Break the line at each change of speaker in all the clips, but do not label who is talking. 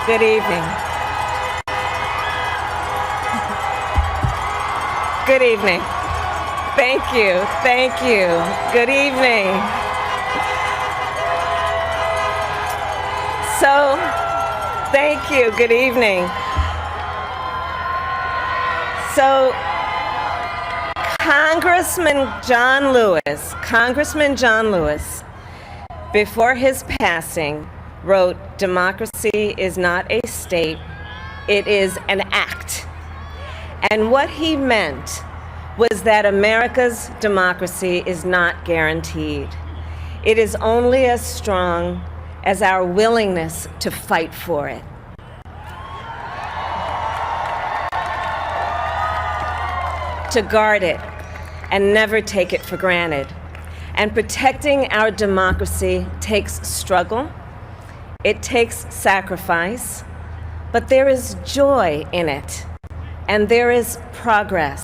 Good evening. Good evening. Thank you. Thank you. Good evening. So, thank you. Good evening. So, Congressman John Lewis, before his passing, wrote, "Democracy is not a state, it is an act." And what he meant was that America's democracy is not guaranteed. It is only as strong as our willingness to fight for it. To guard it and never take it for granted. And protecting our democracy takes struggle, it takes sacrifice, but there is joy in it, and there is progress,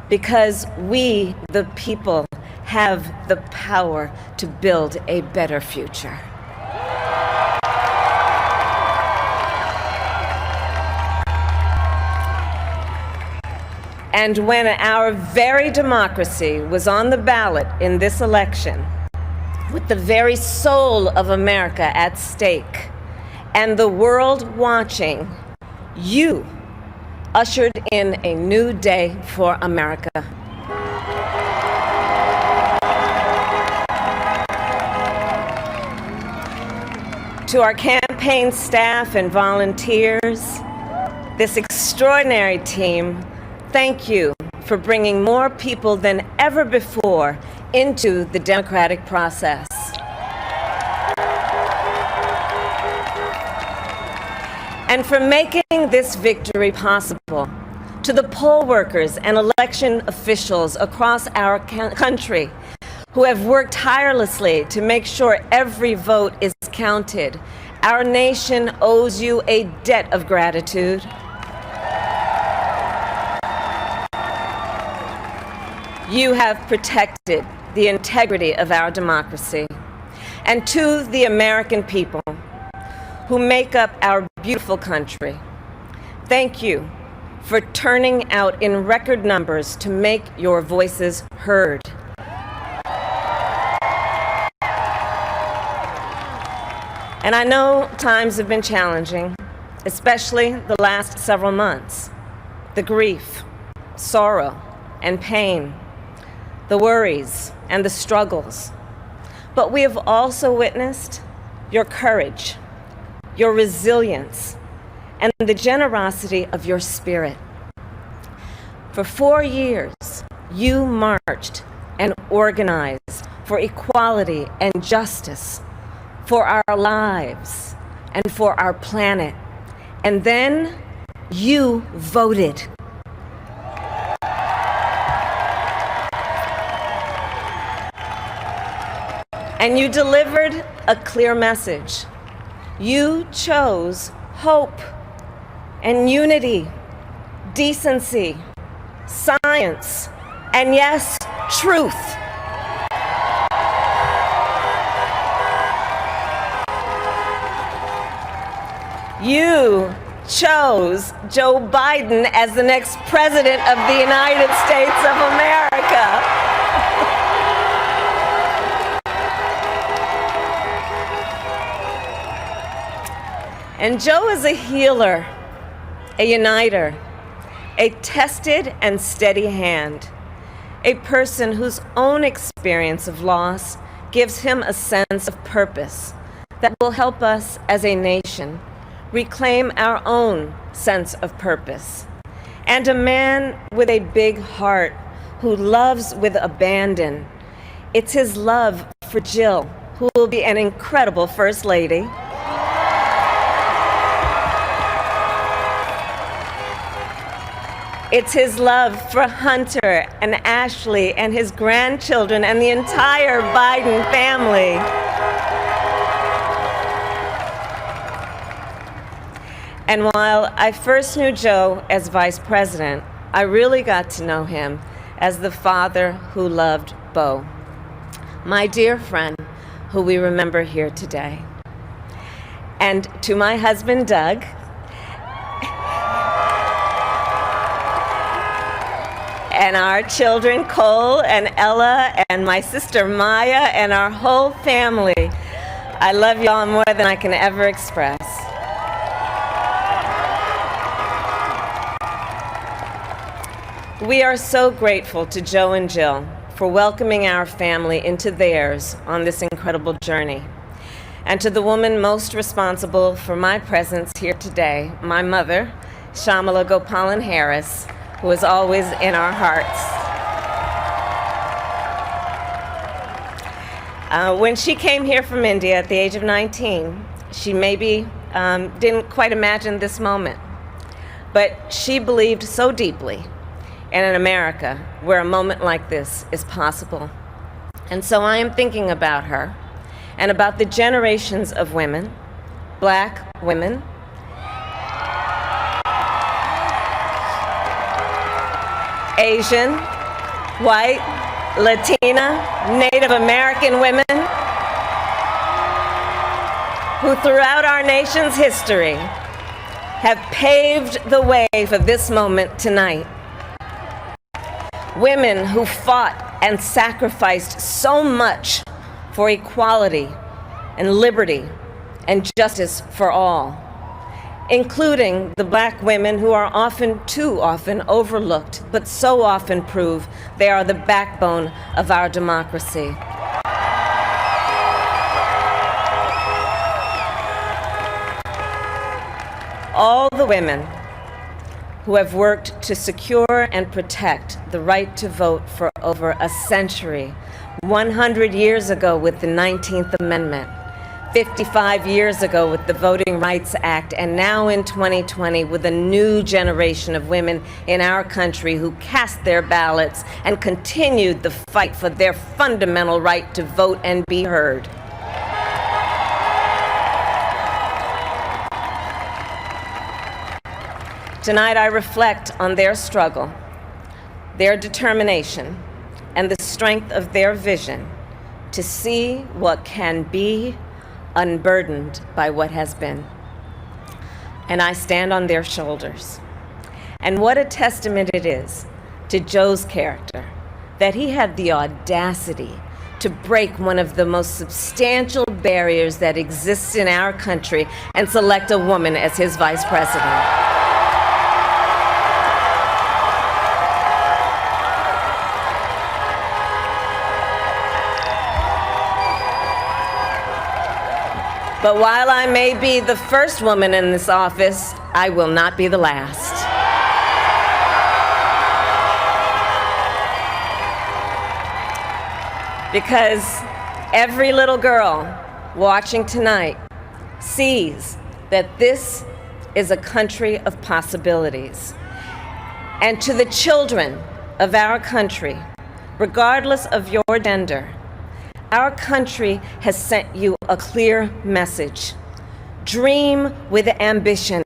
because we, the people, have the power to build a better future. And when our very democracy was on the ballot in this election, with the very soul of America at stake, and the world watching, you ushered in a new day for America. To our campaign staff and volunteers, this extraordinary team, thank you for bringing more people than ever before into the democratic process. And for making this victory possible. To the poll workers and election officials across our country who have worked tirelessly to make sure every vote is counted, our nation owes you a debt of gratitude. You have protected the integrity of our democracy. And to the American people who make up our beautiful country, thank you for turning out in record numbers to make your voices heard. And I know times have been challenging, especially the last several months. The grief, sorrow, and pain, the worries and the struggles. But we have also witnessed your courage, your resilience, and the generosity of your spirit. For 4 years, you marched and organized for equality and justice, for our lives and for our planet. And then you voted. And you delivered a clear message. You chose hope and unity, decency, science, and yes, truth. You chose Joe Biden as the next president of the United States of America. And Joe is a healer, a uniter, a tested and steady hand, a person whose own experience of loss gives him a sense of purpose that will help us as a nation reclaim our own sense of purpose. And a man with a big heart who loves with abandon. It's his love for Jill, who will be an incredible First Lady. It's his love for Hunter and Ashley and his grandchildren and the entire Biden family. And while I first knew Joe as vice president, I really got to know him as the father who loved Bo, my dear friend who we remember here today. and to my husband, Doug, and our children, Cole and Ella, and my sister, Maya, and our whole family. I love y'all more than I can ever express. We are so grateful to Joe and Jill for welcoming our family into theirs on this incredible journey. And to the woman most responsible for my presence here today, my mother, Kamala Gopalan Harris, who is always in our hearts. When she came here from India at the age of 19, she maybe didn't quite imagine this moment, but she believed so deeply in an America where a moment like this is possible. And so I am thinking about her and about the generations of women, Black women, Asian, white, Latina, Native American women who throughout our nation's history have paved the way for this moment tonight. Women who fought and sacrificed so much for equality and liberty and justice for all, including the Black women who are too often overlooked, but so often prove they are the backbone of our democracy. All the women who have worked to secure and protect the right to vote for over a century, 100 years ago with the 19th Amendment, 55 years ago with the Voting Rights Act, and now in 2020 with a new generation of women in our country who cast their ballots and continued the fight for their fundamental right to vote and be heard. Tonight I reflect on their struggle, their determination, and the strength of their vision to see what can be unburdened by what has been. And I stand on their shoulders. And what a testament it is to Joe's character that he had the audacity to break one of the most substantial barriers that exists in our country and select a woman as his vice president. But while I may be the first woman in this office, I will not be the last. Because every little girl watching tonight sees that this is a country of possibilities. And to the children of our country, regardless of your gender, our country has sent you a clear message. Dream with ambition,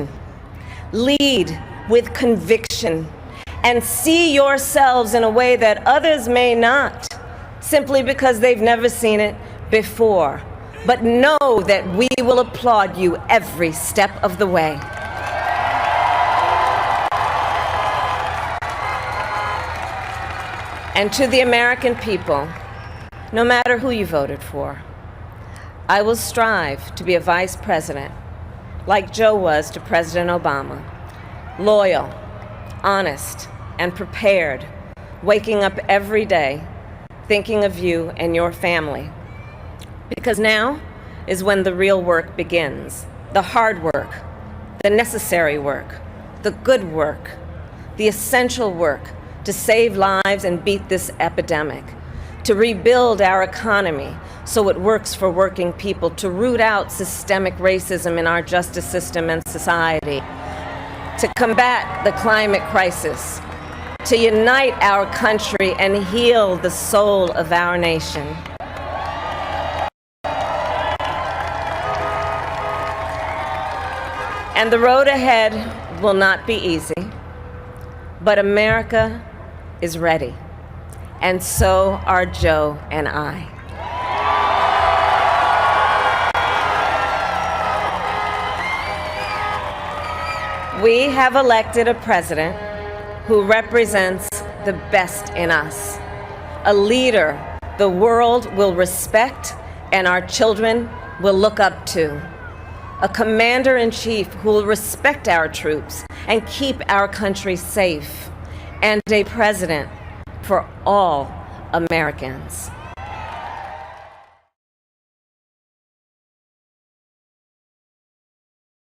lead with conviction, and see yourselves in a way that others may not, simply because they've never seen it before. But know that we will applaud you every step of the way. And to the American people, no matter who you voted for, I will strive to be a vice president, like Joe was to President Obama, loyal, honest, and prepared, waking up every day thinking of you and your family. Because now is when the real work begins, the hard work, the necessary work, the good work, the essential work to save lives and beat this epidemic, to rebuild our economy so it works for working people, to root out systemic racism in our justice system and society, to combat the climate crisis, to unite our country and heal the soul of our nation. And the road ahead will not be easy, but America is ready. And so are Joe and I. We have elected a president who represents the best in us, a leader the world will respect and our children will look up to, a commander-in-chief who will respect our troops and keep our country safe, and a president for all Americans.